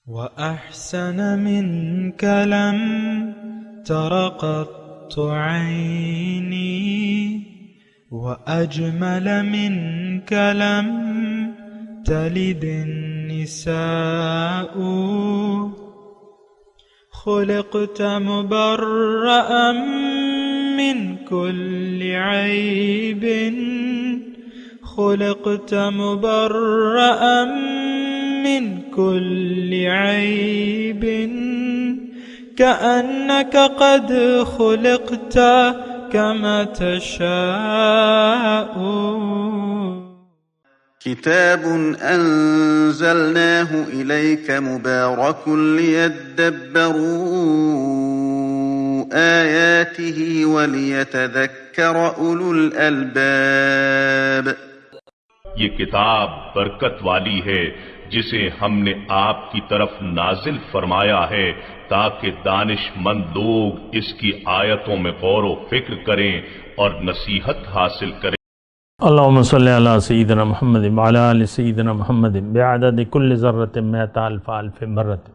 وأحسن منك لم تر قط عيني، وأجمل منك لم تلد النساء. خلقت مبرأ من كل عيب، خلقت مبرأ من كل عيب، كأنك قد خلقت كما تشاء. كتاب أنزلناه إليك مبارك ليدبروا آياته وليتذكر أولو الألباب. یہ کتاب برکت والی ہے جسے ہم نے آپ کی طرف نازل فرمایا ہے تاکہ دانش مند لوگ اس کی آیتوں میں غور و فکر کریں اور نصیحت حاصل کریں۔ اللہم صلی علی سیدنا محمد وعلی آل سیدنا محمد بعدد کل ذرۃ مئۃ الف الف مرۃ۔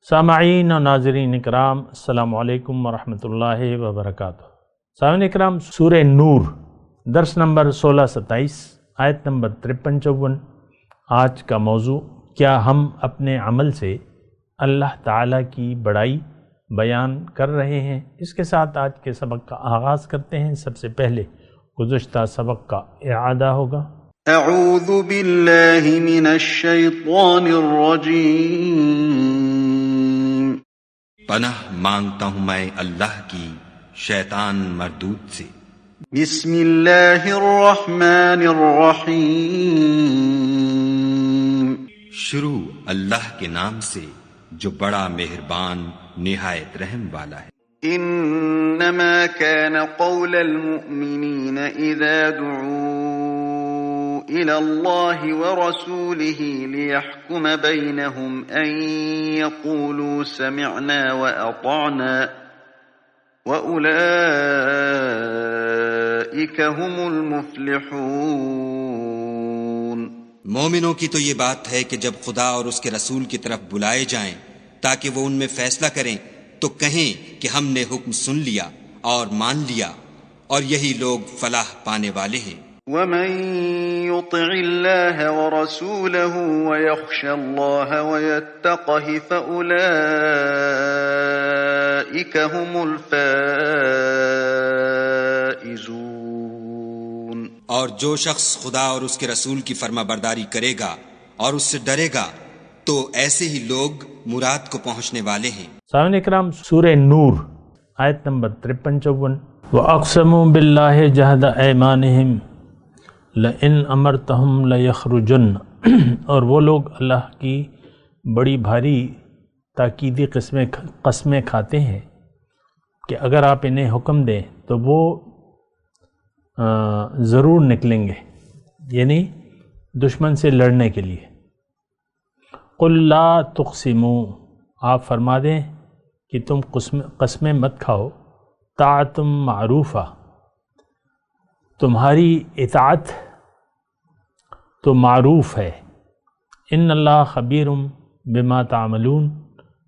سامعین و ناظرین اکرام، السلام علیکم ورحمۃ اللہ وبرکاتہ۔ سامعین اکرام، سورہ نور درس نمبر 16-27 آیت نمبر 53-54۔ آج کا موضوع، کیا ہم اپنے عمل سے اللہ تعالیٰ کی بڑائی بیان کر رہے ہیں؟ اس کے ساتھ آج کے سبق کا آغاز کرتے ہیں۔ سب سے پہلے گزشتہ سبق کا اعادہ ہوگا۔ اعوذ باللہ من الشیطان الرجیم۔ پناہ مانگتا ہوں میں اللہ کی شیطان مردود سے۔ بسم اللہ الرحمن الرحیم۔ شروع اللہ کے نام سے جو بڑا مہربان نہایت رحم والا ہے۔ انما كان قول المؤمنين اذا دعوا الى الله ورسوله ليحكم بينهم ان يقولوا سمعنا واطعنا واولئك هم المفلحون۔ مومنوں کی تو یہ بات ہے کہ جب خدا اور اس کے رسول کی طرف بلائے جائیں تاکہ وہ ان میں فیصلہ کریں تو کہیں کہ ہم نے حکم سن لیا اور مان لیا، اور یہی لوگ فلاح پانے والے ہیں۔ وَمَن يُطِعِ اللَّهَ وَرَسُولَهُ وَيَخْشَ اللَّهَ وَيَتَّقْهِ فَأُولَئِكَ هُمُ الْفَائِزُونَ۔ اور جو شخص خدا اور اس کے رسول کی فرما برداری کرے گا اور اس سے ڈرے گا تو ایسے ہی لوگ مراد کو پہنچنے والے ہیں۔ سامعین اکرام، سورہ نور آیت نمبر 53-54۔ وَأَقْسَمُوا بِاللَّهِ جَهْدَ أَيْمَانِهِمْ لَئِنْ أَمَرْتَهُمْ لَيَخْرُجُنَّ۔ اور وہ لوگ اللہ کی بڑی بھاری تاکیدی قسمیں کھاتے ہیں کہ اگر آپ انہیں حکم دیں تو وہ ضرور نکلیں گے، یعنی دشمن سے لڑنے کے لیے۔ قُلْ لَا تُقْسِمُوا، آپ فرما دیں کہ تم قسمیں مت کھاؤ۔ طاعتم معروفہ، تمہاری اطاعت تو معروف ہے۔ ان اللہ خبیر بما تعملون،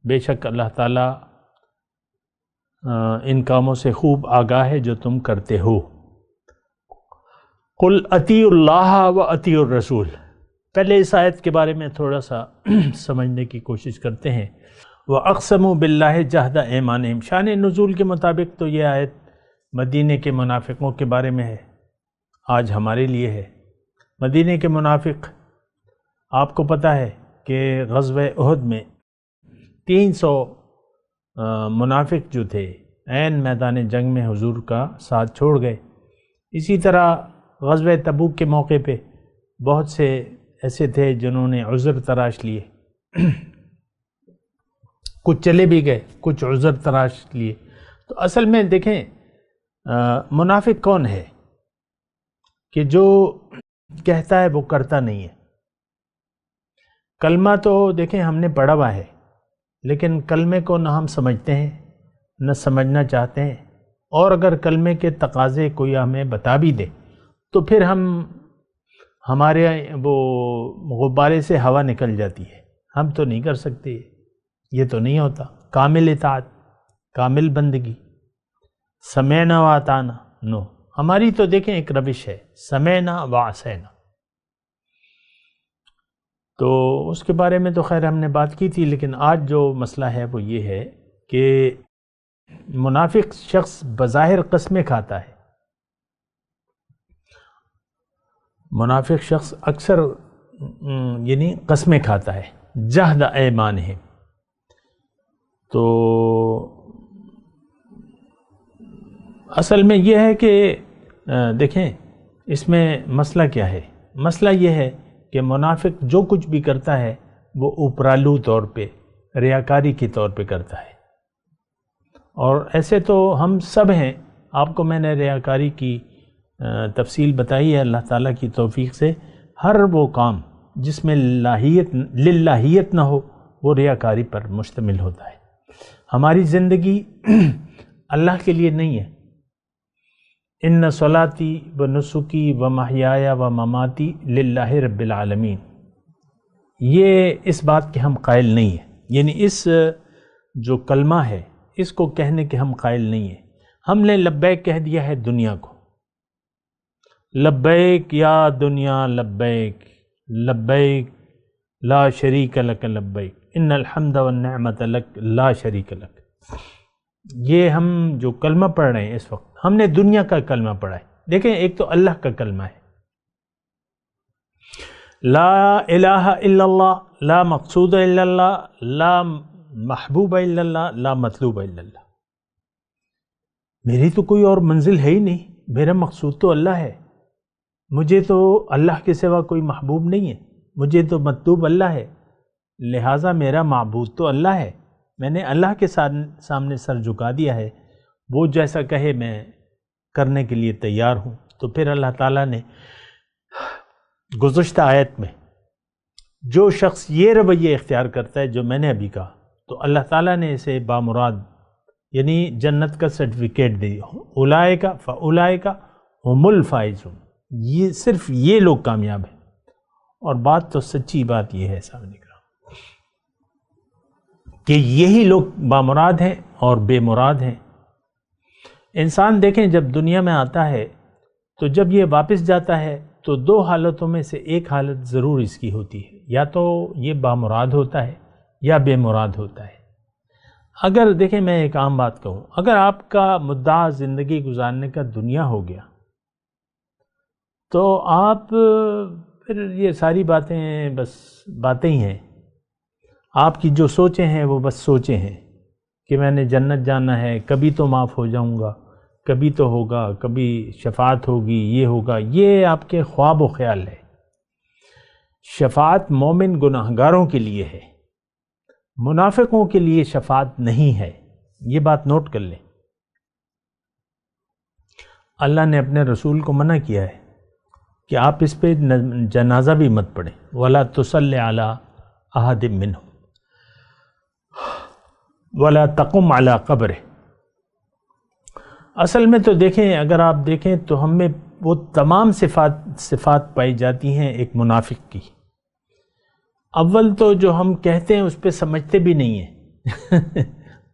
بے شک اللہ تعالیٰ ان کاموں سے خوب آگاہ ہے جو تم کرتے ہو۔ قل اطیعوا اللہ و اطیعوا الرسول، پہلے اس آیت کے بارے میں تھوڑا سا سمجھنے کی کوشش کرتے ہیں۔ وَأَقْسَمُوا بِاللَّهِ جَهْدَ أَيْمَانِهِمْ، شان نزول کے مطابق تو یہ آیت مدینے کے منافقوں کے بارے میں ہے، آج ہمارے لیے ہے۔ مدینے کے منافق، آپ کو پتہ ہے کہ غزوہ احد میں 300 منافق جو تھے عین میدان جنگ میں حضور کا ساتھ چھوڑ گئے۔ اسی طرح غزوہ تبوک کے موقع پہ بہت سے ایسے تھے جنہوں نے عذر تراش لیے، کچھ چلے بھی گئے، کچھ عذر تراش لیے۔ تو اصل میں دیکھیں منافق کون ہے کہ جو کہتا ہے وہ کرتا نہیں ہے۔ کلمہ تو دیکھیں ہم نے پڑھا ہوا ہے، لیکن کلمے کو نہ ہم سمجھتے ہیں نہ سمجھنا چاہتے ہیں، اور اگر کلمے کے تقاضے کوئی ہمیں بتا بھی دے تو پھر ہمارے وہ غبارے سے ہوا نکل جاتی ہے، ہم تو نہیں کر سکتے، یہ تو نہیں ہوتا۔ کامل اطاعت، کامل بندگی، سمعنا و اطعنا، نو، ہماری تو دیکھیں ایک روش ہے، سمعنا و عصینا۔ تو اس کے بارے میں تو خیر ہم نے بات کی تھی، لیکن آج جو مسئلہ ہے وہ یہ ہے کہ منافق شخص بظاہر قسمیں کھاتا ہے، منافق شخص اکثر یعنی قسمیں کھاتا ہے، جہد ایمانہم۔ تو اصل میں یہ ہے کہ دیکھیں اس میں مسئلہ کیا ہے، مسئلہ یہ ہے کہ منافق جو کچھ بھی کرتا ہے وہ اوپرالو طور پہ، ریاکاری کے طور پہ کرتا ہے، اور ایسے تو ہم سب ہیں۔ آپ کو میں نے ریاکاری کی تفصیل بتائی ہے، اللہ تعالیٰ کی توفیق سے ہر وہ کام جس میں للہیت نہ ہو وہ ریاکاری پر مشتمل ہوتا ہے۔ ہماری زندگی اللہ کے لیے نہیں ہے۔ ان صلاتی و نسکی و محیایا و مماتی للہ رب العالمین، یہ اس بات کے ہم قائل نہیں ہیں، یعنی اس جو کلمہ ہے اس کو کہنے کے ہم قائل نہیں ہیں۔ ہم نے لبیک کہہ دیا ہے دنیا کو، لبیک یا دنیا لبیک، لبیک لا شریک لک لبیک ان الحمد والنعمت لک لا شریک لک۔ یہ ہم جو کلمہ پڑھ رہے ہیں اس وقت، ہم نے دنیا کا کلمہ پڑھا ہے۔ دیکھیں ایک تو اللہ کا کلمہ ہے، لا الہ الا اللہ، لا مقصود الا اللہ، لا محبوب الا اللہ، لا مطلوب الا اللہ۔ میری تو کوئی اور منزل ہے ہی نہیں، میرا مقصود تو اللہ ہے، مجھے تو اللہ کے سوا کوئی محبوب نہیں ہے، مجھے تو مطلوب اللہ ہے، لہٰذا میرا معبود تو اللہ ہے۔ میں نے اللہ کے سامنے سر جھکا دیا ہے، وہ جیسا کہے میں کرنے کے لیے تیار ہوں۔ تو پھر اللہ تعالیٰ نے گزشتہ آیت میں جو شخص یہ رویہ اختیار کرتا ہے جو میں نے ابھی کہا، تو اللہ تعالیٰ نے اسے بامراد یعنی جنت کا سرٹیفکیٹ دیا، اولئک فاولئک هم الفائزون، یہ صرف یہ لوگ کامیاب ہیں۔ اور بات تو سچی بات یہ ہے سامنے کہ یہی لوگ بامراد ہیں اور بے مراد ہیں۔ انسان دیکھیں جب دنیا میں آتا ہے تو جب یہ واپس جاتا ہے تو دو حالتوں میں سے ایک حالت ضرور اس کی ہوتی ہے، یا تو یہ بامراد ہوتا ہے یا بے مراد ہوتا ہے۔ اگر دیکھیں میں ایک عام بات کہوں، اگر آپ کا مدعا زندگی گزارنے کا دنیا ہو گیا تو آپ پھر یہ ساری باتیں بس باتیں ہی ہیں، آپ کی جو سوچیں ہیں وہ بس سوچیں ہیں کہ میں نے جنت جانا ہے، کبھی تو معاف ہو جاؤں گا، کبھی تو ہوگا، کبھی شفاعت ہوگی، یہ ہوگا، یہ آپ کے خواب و خیال ہے۔ شفاعت مومن گناہگاروں کے لیے ہے، منافقوں کے لیے شفاعت نہیں ہے، یہ بات نوٹ کر لیں۔ اللہ نے اپنے رسول کو منع کیا ہے کہ آپ اس پہ جنازہ بھی مت پڑھیں، وَلَا تُصَلِّ عَلَىٰ أَحَدٍ مِّنْهُمْ وَلَا تَقُمْ عَلَىٰ قَبْرِهِ۔ اصل میں تو دیکھیں، اگر آپ دیکھیں تو ہم میں وہ تمام صفات پائی جاتی ہیں ایک منافق کی۔ اول تو جو ہم کہتے ہیں اس پہ سمجھتے بھی نہیں ہیں۔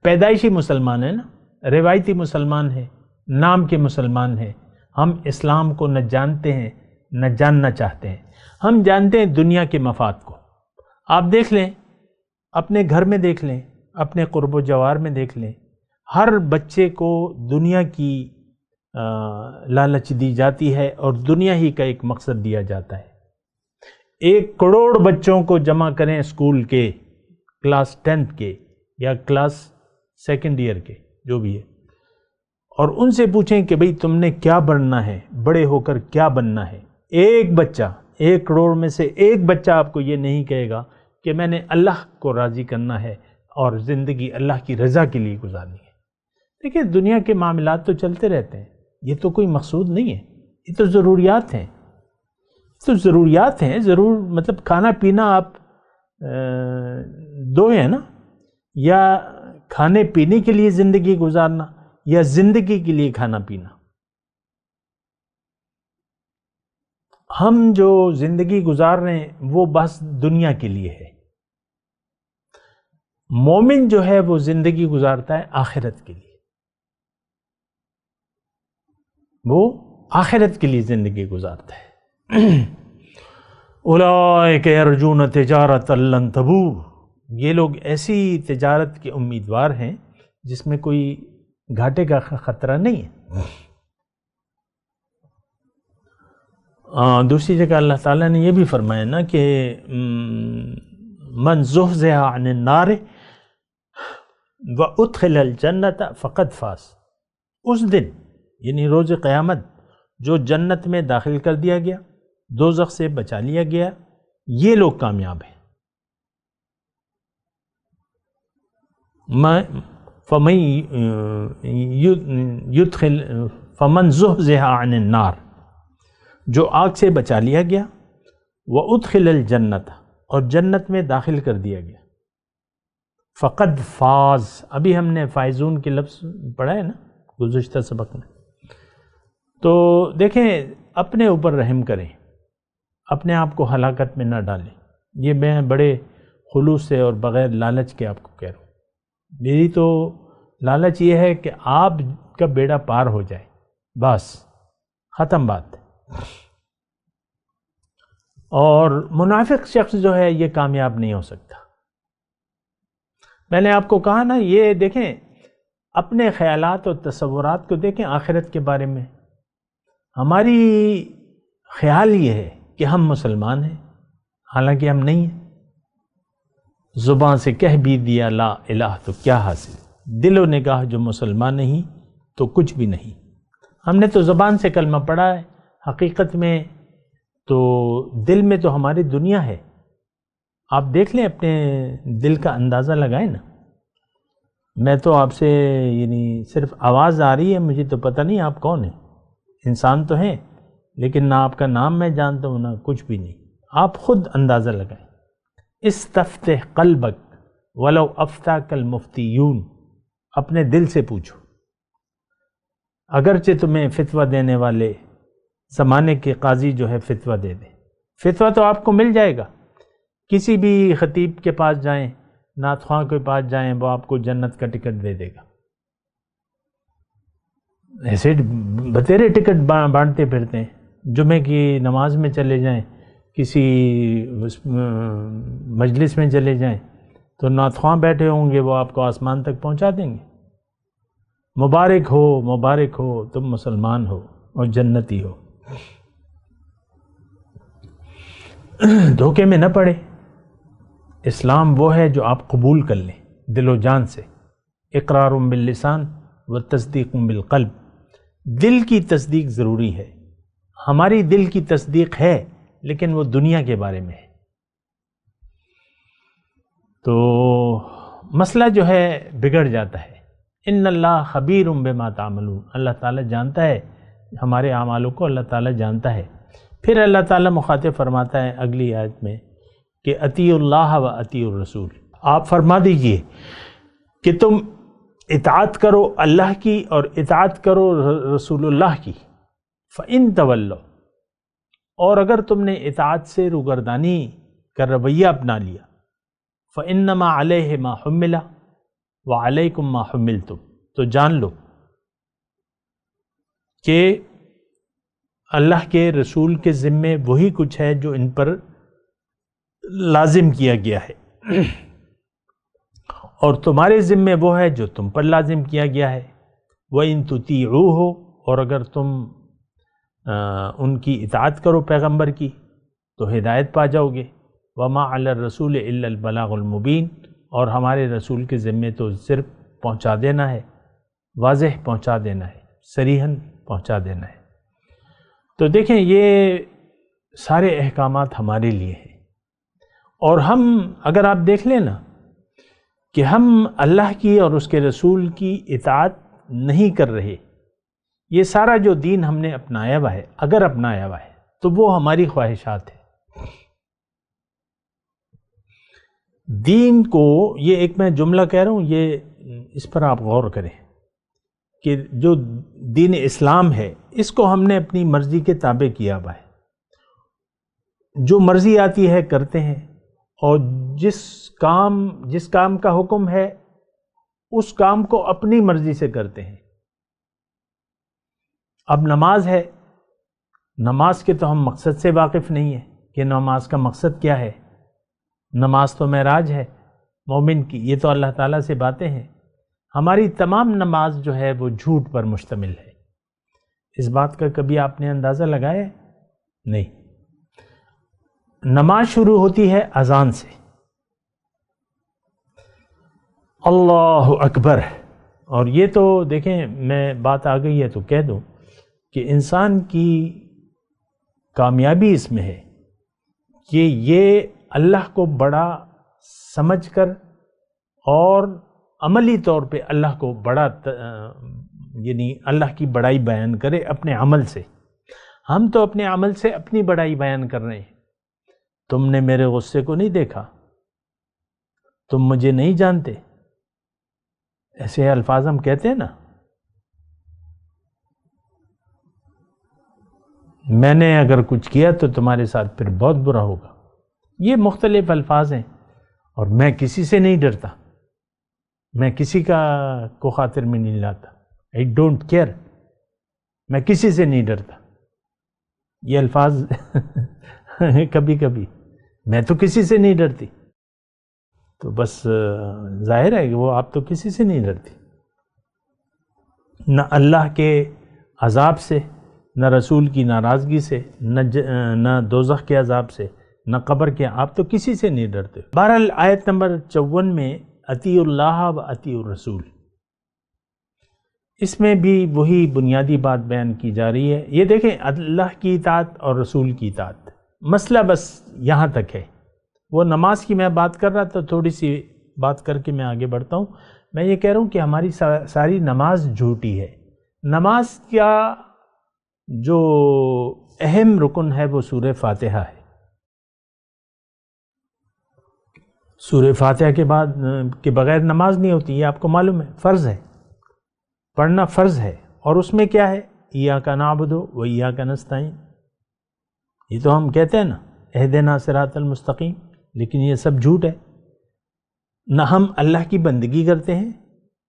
پیدائشی مسلمان ہیں نا، روایتی مسلمان ہیں، نام کے مسلمان ہیں، ہم اسلام کو نہ جانتے ہیں نہ جاننا چاہتے ہیں، ہم جانتے ہیں دنیا کے مفاد کو۔ آپ دیکھ لیں، اپنے گھر میں دیکھ لیں، اپنے قرب و جوار میں دیکھ لیں، ہر بچے کو دنیا کی لالچ دی جاتی ہے اور دنیا ہی کا ایک مقصد دیا جاتا ہے۔ 1 کروڑ بچوں کو جمع کریں اسکول کے، کلاس 10 کے یا کلاس 2nd ایئر کے جو بھی ہے، اور ان سے پوچھیں کہ بھئی تم نے کیا بننا ہے، بڑے ہو کر کیا بننا ہے، ایک بچہ، 1 کروڑ میں سے ایک بچہ آپ کو یہ نہیں کہے گا کہ میں نے اللہ کو راضی کرنا ہے اور زندگی اللہ کی رضا کے لیے گزارنی ہے۔ دیکھیں دنیا کے معاملات تو چلتے رہتے ہیں، یہ تو کوئی مقصود نہیں ہے، یہ تو ضروریات ہیں، تو ضروریات ہیں، ضرور مطلب کھانا پینا آپ دو ہیں نا، یا کھانے پینے کے لیے زندگی گزارنا یا زندگی کے لیے کھانا پینا۔ ہم جو زندگی گزار رہے ہیں وہ بس دنیا کے لیے ہے، مومن جو ہے وہ زندگی گزارتا ہے آخرت کے لیے، وہ آخرت کے لیے زندگی گزارتا ہے۔ اولئک یرجون تجارۃ لن تبور، یہ لوگ ایسی تجارت کے امیدوار ہیں جس میں کوئی گھاٹے کا خطرہ نہیں ہے۔ دوسری جگہ اللہ تعالیٰ نے یہ بھی فرمایا نا کہ من زحزح عن النار وادخل الجنت فقد فاز، اس دن یعنی روز قیامت جو جنت میں داخل کر دیا گیا، دوزخ سے بچا لیا گیا، یہ لوگ کامیاب ہیں۔ فمن زحزح عن النار، جو آگ سے بچا لیا گیا، وادخل الجنت، اور جنت میں داخل کر دیا گیا، فقد فاز، ابھی ہم نے فائزون کے لفظ پڑھا ہے نا گزشتہ سبق میں۔ تو دیکھیں، اپنے اوپر رحم کریں، اپنے آپ کو ہلاکت میں نہ ڈالیں۔ یہ میں بڑے خلوص سے اور بغیر لالچ کے آپ کو کہہ رہا ہوں۔ میری تو لالچ یہ ہے کہ آپ کا بیڑا پار ہو جائے، بس ختم بات۔ اور منافق شخص جو ہے یہ کامیاب نہیں ہو سکتا۔ میں نے آپ کو کہا نا، یہ دیکھیں اپنے خیالات اور تصورات کو دیکھیں آخرت کے بارے میں۔ ہماری خیال یہ ہے کہ ہم مسلمان ہیں، حالانکہ ہم نہیں ہیں۔ زبان سے کہہ بھی دیا لا الہ تو کیا حاصل، دل و نگاہ جو مسلمان نہیں تو کچھ بھی نہیں۔ ہم نے تو زبان سے کلمہ پڑھا ہے، حقیقت میں تو دل میں تو ہماری دنیا ہے۔ آپ دیکھ لیں، اپنے دل کا اندازہ لگائیں نا۔ میں تو آپ سے یعنی صرف آواز آ رہی ہے، مجھے تو پتہ نہیں آپ کون ہیں۔ انسان تو ہیں لیکن نہ آپ کا نام میں جانتا ہوں نہ کچھ بھی نہیں۔ آپ خود اندازہ لگائیں۔ استفتح قلبک ولو افتاک المفتیون، اپنے دل سے پوچھو، اگرچہ تمہیں فتویٰ دینے والے زمانے کے قاضی جو ہے فتویٰ دے دیں، فتویٰ تو آپ کو مل جائے گا۔ کسی بھی خطیب کے پاس جائیں، نعت خواں کے پاس جائیں، وہ آپ کو جنت کا ٹکٹ دے دے گا۔ ایسے بتیرے ٹکٹ بانٹتے پھرتے ہیں۔ جمعے کی نماز میں چلے جائیں، کسی مجلس میں چلے جائیں تو نعت خواں بیٹھے ہوں گے، وہ آپ کو آسمان تک پہنچا دیں گے۔ مبارک ہو، مبارک ہو، تم مسلمان ہو اور جنتی ہو۔ دھوکے میں نہ پڑے۔ اسلام وہ ہے جو آپ قبول کر لیں دل و جان سے۔ اقرار باللسان و تصدیق بالقلب، دل کی تصدیق ضروری ہے۔ ہماری دل کی تصدیق ہے لیکن وہ دنیا کے بارے میں ہے۔ تو مسئلہ جو ہے بگڑ جاتا ہے۔ ان اللہ خبیر بما تعملون، اللہ تعالیٰ جانتا ہے ہمارے اعمالوں کو، اللہ تعالیٰ جانتا ہے۔ پھر اللہ تعالیٰ مخاطب فرماتا ہے اگلی آیت میں کہ اطیعوا اللہ و اطیعوا الرسول، آپ فرما دیجئے کہ تم اطاعت کرو اللہ کی اور اطاعت کرو رسول اللہ کی۔ فَإِن تَوَلَّوْا، اور اگر تم نے اطاعت سے روگردانی کا رویہ اپنا لیا، فَإِنَّمَا عَلَيْهِ مَا حُمِّلَ وَعَلَيْكُمْ مَا حُمِّلْتُمْ، تو جان لو کہ اللہ کے رسول کے ذمے وہی کچھ ہے جو ان پر لازم کیا گیا ہے، اور تمہارے ذمے وہ ہے جو تم پر لازم کیا گیا ہے۔ وَإِن تُطِيعُوهُ، اور اگر تم ان کی اطاعت کرو پیغمبر کی تو ہدایت پا جاؤ گے۔ وَمَا عَلَى الرَّسُولِ إِلَّا الْبَلَاغُ الْمُبِينُ، اور ہمارے رسول کے ذمے تو صرف پہنچا دینا ہے، واضح پہنچا دینا ہے، صریحاً پہنچا دینا ہے۔ تو دیکھیں یہ سارے احکامات ہمارے لیے ہیں، اور ہم اگر آپ دیکھ لیں نا کہ ہم اللہ کی اور اس کے رسول کی اطاعت نہیں کر رہے، یہ سارا جو دین ہم نے اپنایا ہوا ہے، اگر اپنایا ہوا ہے تو وہ ہماری خواہشات ہے۔ دین کو، یہ ایک میں جملہ کہہ رہا ہوں، یہ اس پر آپ غور کریں کہ جو دین اسلام ہے اس کو ہم نے اپنی مرضی کے تابع کیا ہوا ہے، جو مرضی آتی ہے کرتے ہیں، اور جس کام کا حکم ہے اس کام کو اپنی مرضی سے کرتے ہیں۔ اب نماز ہے، نماز کے تو ہم مقصد سے واقف نہیں ہیں کہ نماز کا مقصد کیا ہے۔ نماز تو معراج ہے مومن کی، یہ تو اللہ تعالیٰ سے باتیں ہیں۔ ہماری تمام نماز جو ہے وہ جھوٹ پر مشتمل ہے۔ اس بات کا کبھی آپ نے اندازہ لگایا ہے؟ نہیں۔ نماز شروع ہوتی ہے اذان سے، اللہ اکبر۔ اور یہ تو دیکھیں، میں بات آ گئی ہے تو کہہ دوں کہ انسان کی کامیابی اس میں ہے کہ یہ اللہ کو بڑا سمجھ کر اور عملی طور پہ اللہ کو بڑا یعنی اللہ کی بڑائی بیان کرے اپنے عمل سے۔ ہم تو اپنے عمل سے اپنی بڑائی بیان کر رہے ہیں۔ تم نے میرے غصے کو نہیں دیکھا، تم مجھے نہیں جانتے، ایسے الفاظ ہم کہتے ہیں نا۔ میں نے اگر کچھ کیا تو تمہارے ساتھ پھر بہت برا ہوگا۔ یہ مختلف الفاظ ہیں، اور میں کسی سے نہیں ڈرتا، میں کسی کو خاطر میں نہیں لاتا۔ I don't care، میں کسی سے نہیں ڈرتا۔ یہ الفاظ کبھی کبھی میں تو کسی سے نہیں ڈرتی، تو بس ظاہر ہے کہ وہ آپ تو کسی سے نہیں ڈرتی، نہ اللہ کے عذاب سے، نہ رسول کی ناراضگی سے، نہ دوزخ کے عذاب سے، نہ قبر کے۔ آپ تو کسی سے نہیں ڈرتے۔ بہرحال آیت نمبر 54 میں اطیعوا اللہ و اطیعوا الرسول، اس میں بھی وہی بنیادی بات بیان کی جا رہی ہے۔ یہ دیکھیں، اللہ کی اطاعت اور رسول کی اطاعت، مسئلہ بس یہاں تک ہے۔ وہ نماز کی میں بات کر رہا تھا، تھوڑی سی بات کر کے میں آگے بڑھتا ہوں۔ میں یہ کہہ رہا ہوں کہ ہماری ساری نماز جھوٹی ہے۔ نماز کا جو اہم رکن ہے وہ سورہ فاتحہ ہے۔ سورہ فاتحہ کے بغیر نماز نہیں ہوتی، یہ آپ کو معلوم ہے، فرض ہے، پڑھنا فرض ہے۔ اور اس میں کیا ہے؟ ایاک نعبد و ایاک نستعین، یہ تو ہم کہتے ہیں نا، اہدنا صراط المستقیم، لیکن یہ سب جھوٹ ہے۔ نہ ہم اللہ کی بندگی کرتے ہیں،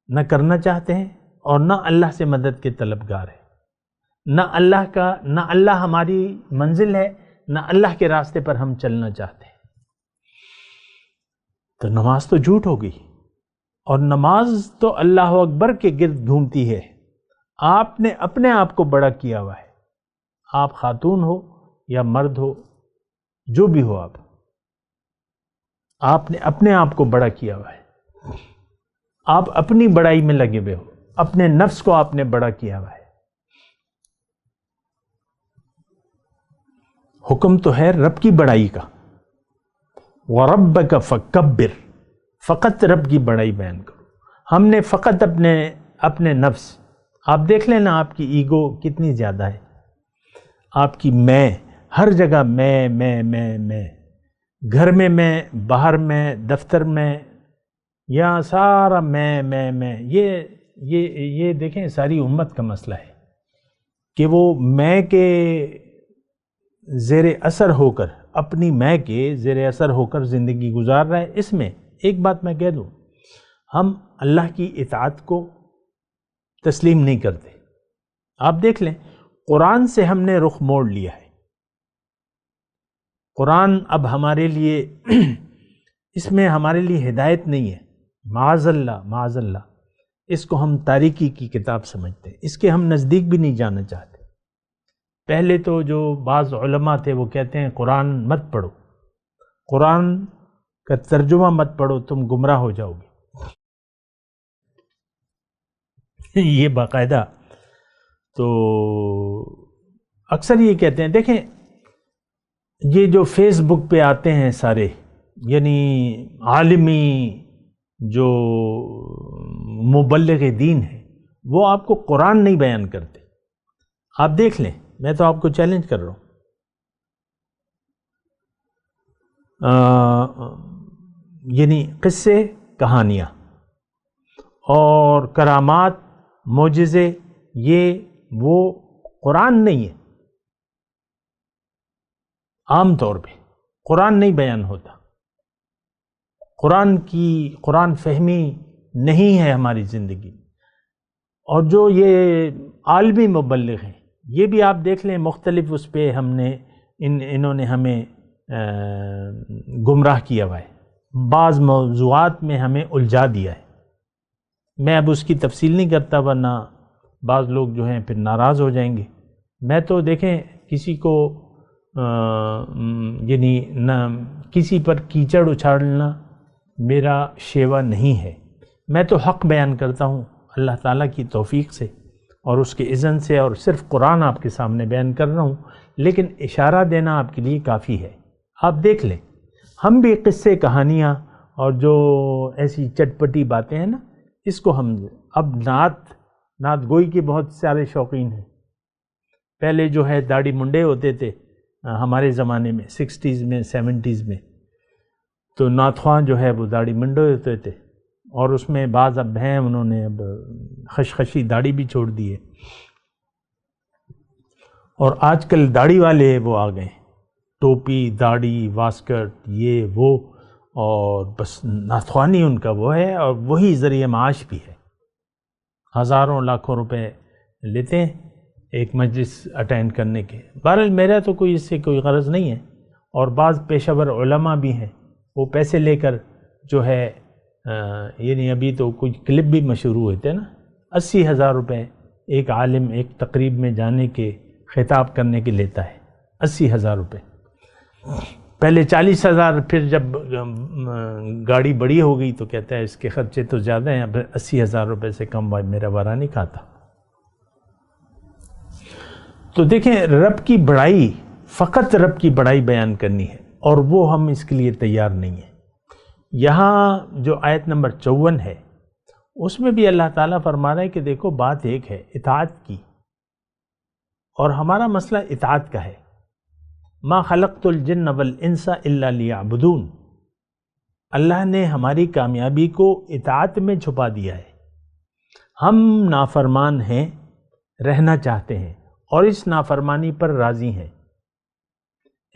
نہ کرنا چاہتے ہیں، اور نہ اللہ سے مدد کے طلبگار ہیں۔ نہ اللہ ہماری منزل ہے، نہ اللہ کے راستے پر ہم چلنا چاہتے ہیں۔ تو نماز تو جھوٹ ہو گئی، اور نماز تو اللہ اکبر کے گرد گھومتی ہے۔ آپ نے اپنے آپ کو بڑا کیا ہوا ہے، آپ خاتون ہو یا مرد ہو، جو بھی ہو، آپ نے اپنے آپ کو بڑا کیا ہوا ہے۔ آپ اپنی بڑائی میں لگے ہوئے ہو، اپنے نفس کو آپ نے بڑا کیا ہوا ہے۔ حکم تو ہے رب کی بڑائی کا، وَرَبَّكَ فَكَبِّرْ، فقط رب کی بڑائی بیان کرو۔ ہم نے فقط اپنے نفس، آپ دیکھ لیں نا، آپ کی ایگو کتنی زیادہ ہے، آپ کی میں، ہر جگہ میں، گھر میں، باہر میں، دفتر میں، یا سارا میں، یہ دیکھیں ساری امت کا مسئلہ ہے کہ وہ میں کے زیر اثر ہو کر، اپنی میں کے زیر اثر ہو کر زندگی گزار رہا ہے۔ اس میں ایک بات میں کہہ دوں، ہم اللہ کی اطاعت کو تسلیم نہیں کرتے۔ آپ دیکھ لیں، قرآن سے ہم نے رخ موڑ لیا ہے۔ قرآن اب ہمارے لیے اس میں ہمارے لیے ہدایت نہیں ہے، معاذ اللہ، اس کو ہم تاریکی کی کتاب سمجھتے ہیں، اس کے ہم نزدیک بھی نہیں جانا چاہتے۔ پہلے تو جو بعض علماء تھے وہ کہتے ہیں قرآن مت پڑھو، قرآن کا ترجمہ مت پڑھو، تم گمراہ ہو جاؤ گے۔ یہ باقاعدہ تو اکثر یہ کہتے ہیں۔ دیکھیں، یہ جو فیس بک پہ آتے ہیں سارے، یعنی عالمی جو مبلغ دین ہے، وہ آپ کو قرآن نہیں بیان کرتے۔ آپ دیکھ لیں، میں تو آپ کو چیلنج کر رہا ہوں، یعنی قصے، کہانیاں اور کرامات، معجزے، وہ قرآن نہیں ہے۔ عام طور پہ قرآن نہیں بیان ہوتا۔ قرآن فہمی نہیں ہے ہماری زندگی میں. اور جو یہ عالمی مبلغ ہیں یہ بھی آپ دیکھ لیں مختلف اس پہ ہم نے انہوں نے ہمیں گمراہ کیا ہوا ہے، بعض موضوعات میں ہمیں الجھا دیا ہے. میں اب اس کی تفصیل نہیں کرتا ورنہ بعض لوگ جو ہیں پھر ناراض ہو جائیں گے. میں تو دیکھیں کسی کو یعنی نہ کسی پر کیچڑ اچھالنا میرا شیوا نہیں ہے. میں تو حق بیان کرتا ہوں اللہ تعالیٰ کی توفیق سے اور اس کے اذن سے، اور صرف قرآن آپ کے سامنے بیان کر رہا ہوں، لیکن اشارہ دینا آپ کے لیے کافی ہے. آپ دیکھ لیں ہم بھی قصے کہانیاں اور جو ایسی چٹپٹی باتیں ہیں نا، اس کو ہم اب نعت گوئی کے بہت سارے شوقین ہیں. پہلے جو ہے داڑھی منڈے ہوتے تھے ہمارے زمانے میں 60s میں 70s میں، تو نعت خواں جو ہے وہ داڑھی منڈے ہوتے تھے، اور اس میں بعض اب ہیں انہوں نے اب خشخشی داڑھی بھی چھوڑ دی ہے، اور آج کل داڑھی والے وہ آ گئے، ٹوپی داڑھی واسکٹ یہ وہ، اور بس نعت خوانی ان کا وہ ہے، اور وہی ذریعہ معاش بھی ہے. ہزاروں لاکھوں روپے لیتے ہیں ایک مجلس اٹینڈ کرنے کے. بہرحال میرا تو کوئی اس سے کوئی غرض نہیں ہے، اور بعض پیشہ ور علماء بھی ہیں وہ پیسے لے کر جو ہے یعنی ابھی تو کچھ کلپ بھی مشہور ہوئے تھے نا، 80,000 روپے ایک عالم ایک تقریب میں جانے کے خطاب کرنے کے لیتا ہے. 80,000 روپے، پہلے 40,000، پھر جب گاڑی بڑی ہو گئی تو کہتا ہے اس کے خرچے تو زیادہ ہیں، اب 80,000 روپے سے کم میرا وارا نہیں کھاتا. تو دیکھیں رب کی بڑائی، فقط رب کی بڑائی بیان کرنی ہے، اور وہ ہم اس کے لیے تیار نہیں ہیں. یہاں جو آیت نمبر 54 ہے اس میں بھی اللہ تعالیٰ فرما رہا ہے کہ دیکھو بات ایک ہے اطاعت کی، اور ہمارا مسئلہ اطاعت کا ہے. ما خلقت الجن والانس الا لیعبدون. اللہ نے ہماری کامیابی کو اطاعت میں چھپا دیا ہے. ہم نافرمان ہیں، رہنا چاہتے ہیں، اور اس نافرمانی پر راضی ہیں.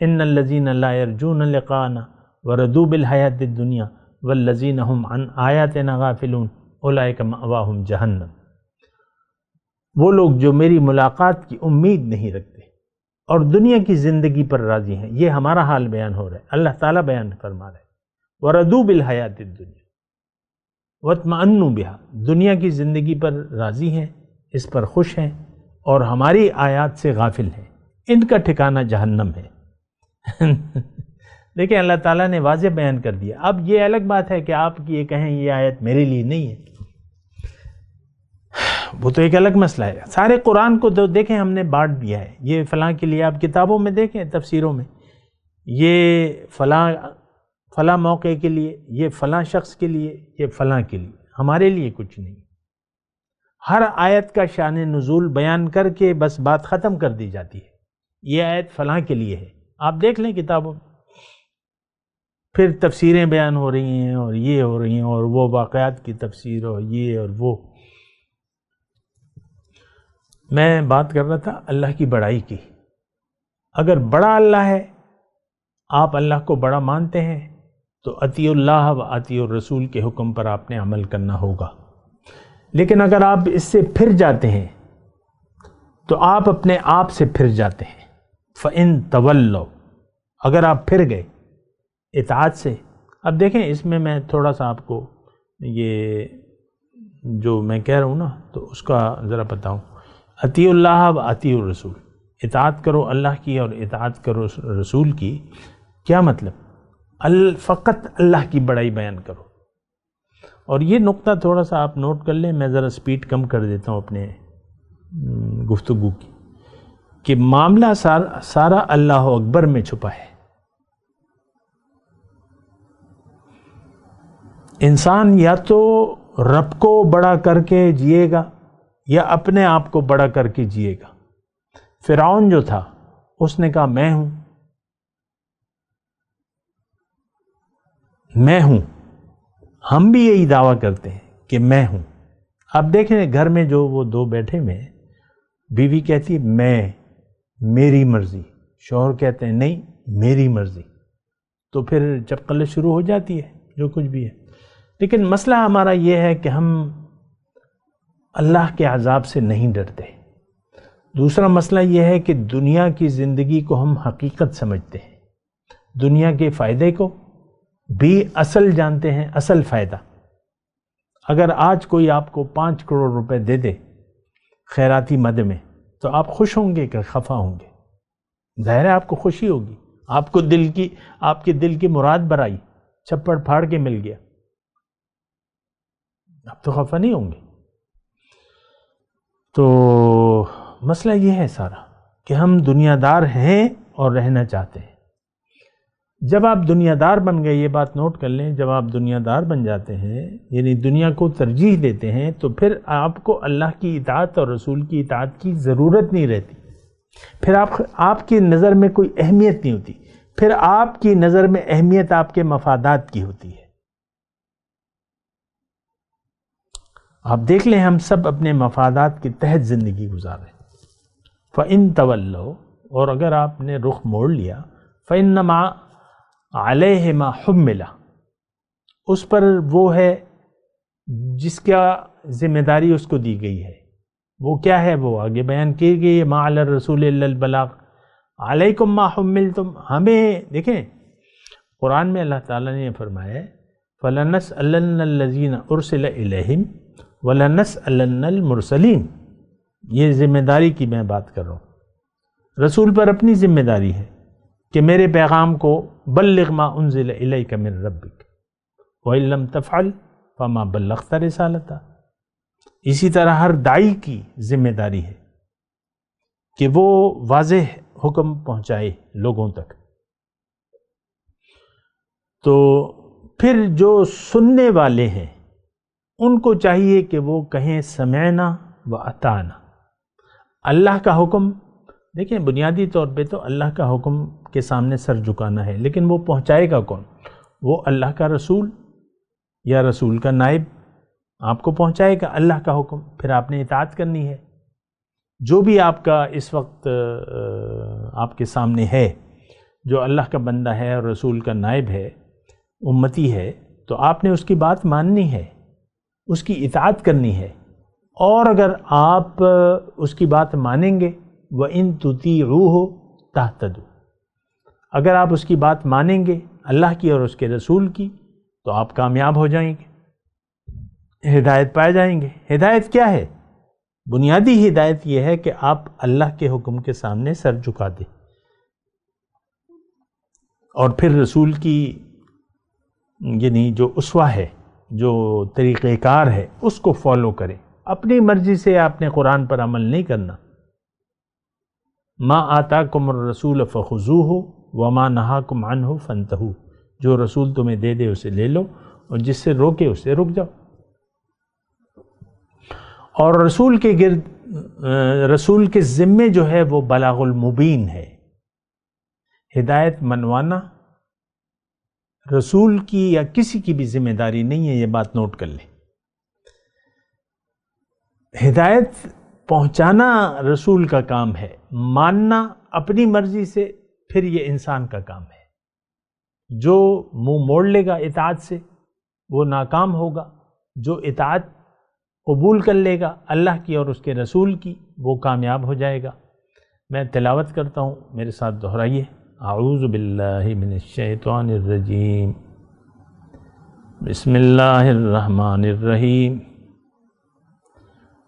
ان الذین لا یرجون لقاءنا وردوا بالحیاۃ الدنیا والذین هم عن آیاتنا غافلون اولئک مأواہم جہنم. وہ لوگ جو میری ملاقات کی امید نہیں رکھتے اور دنیا کی زندگی پر راضی ہیں. یہ ہمارا حال بیان ہو رہا ہے، اللہ تعالیٰ بیان فرما رہے ہیں. وردوا بالحیاۃ الدنیا واطمأنوا بها، دنیا کی زندگی پر راضی ہیں، اس پر خوش ہیں، اور ہماری آیات سے غافل ہیں. ان کا ٹھکانہ جہنم ہے. دیکھیں اللہ تعالیٰ نے واضح بیان کر دیا. اب یہ الگ بات ہے کہ آپ یہ کہیں یہ آیت میرے لیے نہیں ہے، وہ تو ایک الگ مسئلہ ہے. سارے قرآن کو تو دیکھیں ہم نے بانٹ دیا ہے، یہ فلاں کے لیے. آپ کتابوں میں دیکھیں تفسیروں میں یہ فلاں موقع کے لیے، یہ فلاں شخص کے لیے، یہ فلاں کے لیے. ہمارے لیے کچھ نہیں. ہر آیت کا شان نزول بیان کر کے بس بات ختم کر دی جاتی ہے. یہ آیت فلاں کے لیے ہے، آپ دیکھ لیں کتابوں میں. پھر تفسیریں بیان ہو رہی ہیں اور یہ ہو رہی ہیں، اور وہ واقعات کی تفسیر اور یہ اور وہ. میں بات کر رہا تھا اللہ کی بڑائی کی. اگر بڑا اللہ ہے، آپ اللہ کو بڑا مانتے ہیں، تو اطیع اللہ و اطیع الرسول کے حکم پر آپ نے عمل کرنا ہوگا. لیکن اگر آپ اس سے پھر جاتے ہیں تو آپ اپنے آپ سے پھر جاتے ہیں. فَإِن تَوَلَّوْا، اگر آپ پھر گئے اطاعت سے. اب دیکھیں اس میں تھوڑا سا آپ کو یہ جو میں کہہ رہا ہوں نا تو اس کا ذرا بتاؤں. اطیع اللہ و اطیع الرسول، اطاعت کرو اللہ کی اور اطاعت کرو رسول کی. کیا مطلب؟ فقط اللہ کی بڑائی بیان کرو. اور یہ نقطہ تھوڑا سا آپ نوٹ کر لیں، میں ذرا سپیڈ کم کر دیتا ہوں اپنے گفتگو کی، کہ معاملہ سارا اللہ اکبر میں چھپا ہے. انسان یا تو رب کو بڑا کر کے جیے گا یا اپنے آپ کو بڑا کر کے جیے گا. فرعون جو تھا اس نے کہا میں ہوں، میں ہوں. ہم بھی یہی دعویٰ کرتے ہیں کہ میں ہوں. اب دیکھیں گھر میں جو وہ دو بیٹھے میں، بیوی کہتی ہے میں، میری مرضی، شوہر کہتے ہیں نہیں میری مرضی. تو پھر چپقلت شروع ہو جاتی ہے. جو کچھ بھی ہے. لیکن مسئلہ ہمارا یہ ہے کہ ہم اللہ کے عذاب سے نہیں ڈرتے. دوسرا مسئلہ یہ ہے کہ دنیا کی زندگی کو ہم حقیقت سمجھتے ہیں، دنیا کے فائدے کو بھی اصل جانتے ہیں، اصل فائدہ. اگر آج کوئی آپ کو 5 کروڑ روپے دے دے خیراتی مد میں تو آپ خوش ہوں گے کہ خفا ہوں گے؟ ظاہر ہے آپ کو خوشی ہوگی، آپ کے دل کی مراد برائی چھپڑ پھاڑ کے مل گیا، آپ تو خفا نہیں ہوں گے. تو مسئلہ یہ ہے سارا کہ ہم دنیا دار ہیں اور رہنا چاہتے ہیں. جب آپ دنیا دار بن گئے، یہ بات نوٹ کر لیں، جب آپ دنیا دار بن جاتے ہیں یعنی دنیا کو ترجیح دیتے ہیں تو پھر آپ کو اللہ کی اطاعت اور رسول کی اطاعت کی ضرورت نہیں رہتی. پھر آپ کی نظر میں کوئی اہمیت نہیں ہوتی، پھر آپ کی نظر میں اہمیت آپ کے مفادات کی ہوتی ہے. آپ دیکھ لیں ہم سب اپنے مفادات کے تحت زندگی گزار رہے ہیں. فَإِن تَوَلَّوْا، اور اگر آپ نے رخ موڑ لیا، فَإِنَّمَا عَلَيْهِ مَا حُمِّلَ، اس پر وہ ہے جس کا ذمہ داری اس کو دی گئی ہے. وہ کیا ہے؟ وہ آگے بیان کی گئی ہے، مَا عَلَى الرَّسُولِ إِلَّا الْبَلَاغُ عَلَيْكُمْ مَا حُمِّلْتُمْ. ہمیں دیکھیں قرآن میں اللہ تعالیٰ نے یہ فرمایا ہے فَلَنَسْأَلَنَّ الَّذِينَ أُرْسِلَ إِلَيْهِمْ وَلَنَسْأَلَنَّ الْمُرْسَلِينَ. یہ ذمہ داری کی میں بات کر رہا ہوں. رسول پر اپنی ذمہ داری ہے کہ میرے پیغام کو بلغ ما انزل الیک من ربک وَإِن لَّمْ تَفْعَلْ فَمَا بَلَّغْتَ رِسَالَتَهُ. اسی طرح ہر داعی کی ذمہ داری ہے کہ وہ واضح حکم پہنچائے لوگوں تک. تو پھر جو سننے والے ہیں ان کو چاہیے کہ وہ کہیں سمعنا و اطعنا. اللہ کا حکم دیکھیں، بنیادی طور پہ تو اللہ کا حکم کے سامنے سر جھکانا ہے، لیکن وہ پہنچائے گا کون؟ وہ اللہ کا رسول یا رسول کا نائب آپ کو پہنچائے گا اللہ کا حکم، پھر آپ نے اطاعت کرنی ہے. جو بھی آپ کا اس وقت آپ کے سامنے ہے، جو اللہ کا بندہ ہے اور رسول کا نائب ہے، امتی ہے، تو آپ نے اس کی بات ماننی ہے، اس کی اطاعت کرنی ہے. اور اگر آپ اس کی بات مانیں گے وَإِن تُطِيعُوهُ تَهْتَدُوا، اگر آپ اس کی بات مانیں گے اللہ کی اور اس کے رسول کی تو آپ کامیاب ہو جائیں گے، ہدایت پائے جائیں گے. ہدایت کیا ہے؟ بنیادی ہدایت یہ ہے کہ آپ اللہ کے حکم کے سامنے سر جھکا دیں اور پھر رسول کی یعنی جو اسوہ ہے، جو طریقہ کار ہے، اس کو فالو کریں. اپنی مرضی سے آپ نے قرآن پر عمل نہیں کرنا. ما آتاکم الرسول فخذوہ وما نہاکم عنہ فانتہوا. جو رسول تمہیں دے دے اسے لے لو اور جس سے روکے اس سے رک جاؤ. اور رسول کے گرد رسول کے ذمے جو ہے وہ بلاغ المبین ہے، ہدایت منوانا رسول کی یا کسی کی بھی ذمہ داری نہیں ہے. یہ بات نوٹ کر لیں. ہدایت پہنچانا رسول کا کام ہے، ماننا اپنی مرضی سے پھر یہ انسان کا کام ہے. جو منہ موڑ لے گا اطاعت سے وہ ناکام ہوگا، جو اطاعت قبول کر لے گا اللہ کی اور اس کے رسول کی وہ کامیاب ہو جائے گا. میں تلاوت کرتا ہوں، میرے ساتھ دہرائیے. اعوذ باللہ من الشیطان الرجیم، بسم اللہ الرحمن الرحیم.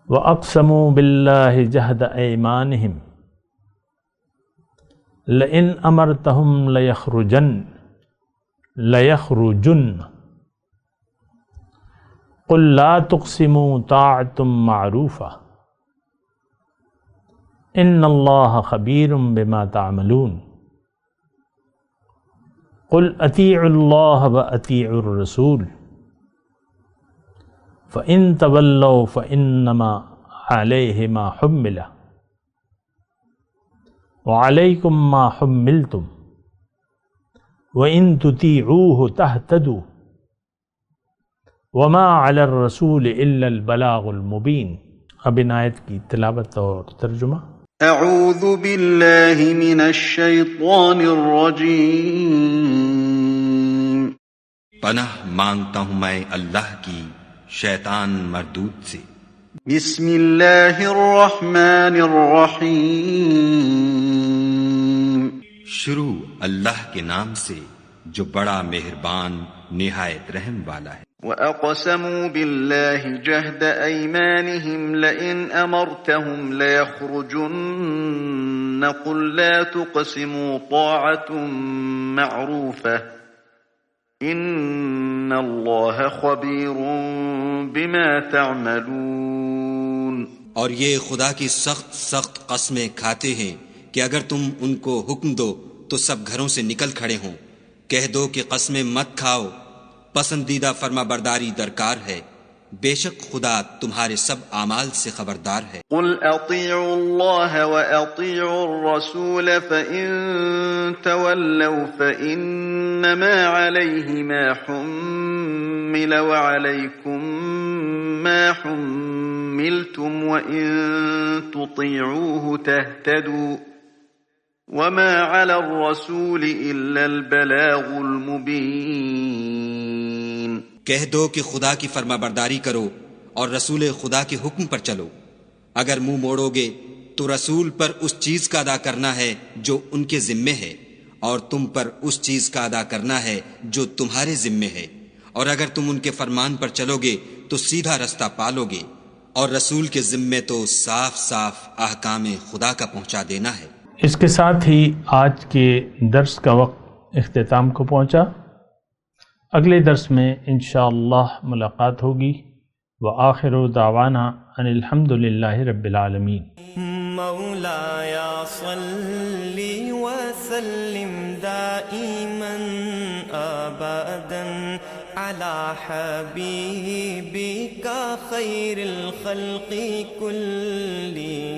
وَأَقْسَمُوا بِاللَّهِ جَهْدَ أَيْمَانِهِمْ لَئِنْ أَمَرْتَهُمْ لَيَخْرُجُنَّ قُلْ لَا تُقْسِمُوا طَاعَةٌ مَّعْرُوفَةٌ إِنَّ اللَّهَ خَبِيرٌ بِمَا تَعْمَلُونَ قُلْ أَطِيعُوا اللَّهَ وَأَطِيعُوا الرَّسُولَ فَإِن تَوَلَّوْا فَإِنَّمَا عَلَيْهِ مَا حُمِّلَ وَعَلَيْكُمْ مَا حُمِّلْتُمْ وَإِن تُطِيعُوهُ تَهْتَدُوا وَمَا عَلَى الرَّسُولِ إِلَّا الْبَلَاغُ الْمُبِينُ. اب ان آیت کی تلاوت اور ترجمہ. اعوذ باللہ من الشیطان الرجیم. پناہ مانگتا ہوں میں اللہ کی شیطان مردود سے۔ بسم اللہ الرحمن الرحیم۔ شروع اللہ کے نام سے جو بڑا مہربان نہایت رحم والا ہے۔ وَأَقْسَمُوا بِاللَّهِ جَهْدَ أَيْمَانِهِمْ لَئِنْ أَمَرْتَهُمْ لَيَخْرُجُنَّ قُلْ لَا تُقْسِمُوا طَاعَةٌ مَّعْرُوفَةٌ إِنَّ اللَّهَ خَبِيرٌ بِمَا تَعْمَلُونَ۔ اور یہ خدا کی سخت سخت قسمیں کھاتے ہیں کہ اگر تم ان کو حکم دو تو سب گھروں سے نکل کھڑے ہوں۔ کہہ دو کہ قسمیں مت کھاؤ، پسندیدہ فرما برداری درکار ہے، بے شک خدا تمہارے سب اعمال سے خبردار ہے۔ قل اطیعوا اللہ واطیعوا الرسول فإن تولوا فإنما علیہ ما حمل وعلیکم ما حملتم وإن تطیعوه تهتدوا وما على الرسول إلا البلاغ المبین۔ کہہ دو کہ خدا کی فرما برداری کرو اور رسول خدا کے حکم پر چلو، اگر منہ موڑو گے تو رسول پر اس چیز کا ادا کرنا ہے جو ان کے ذمے ہے، اور تم پر اس چیز کا ادا کرنا ہے جو تمہارے ذمے ہے، اور اگر تم ان کے فرمان پر چلو گے تو سیدھا رستہ پالو گے، اور رسول کے ذمے تو صاف صاف احکام خدا کا پہنچا دینا ہے۔ اس کے ساتھ ہی آج کے درس کا وقت اختتام کو پہنچا۔ اگلے درس میں انشاءاللہ ملاقات ہوگی۔ وآخر دعوانا ان الحمد للہ رب العالمین۔ مولاي صل وسلم دائما ابدا على حبيبك خير الخلق كلهم۔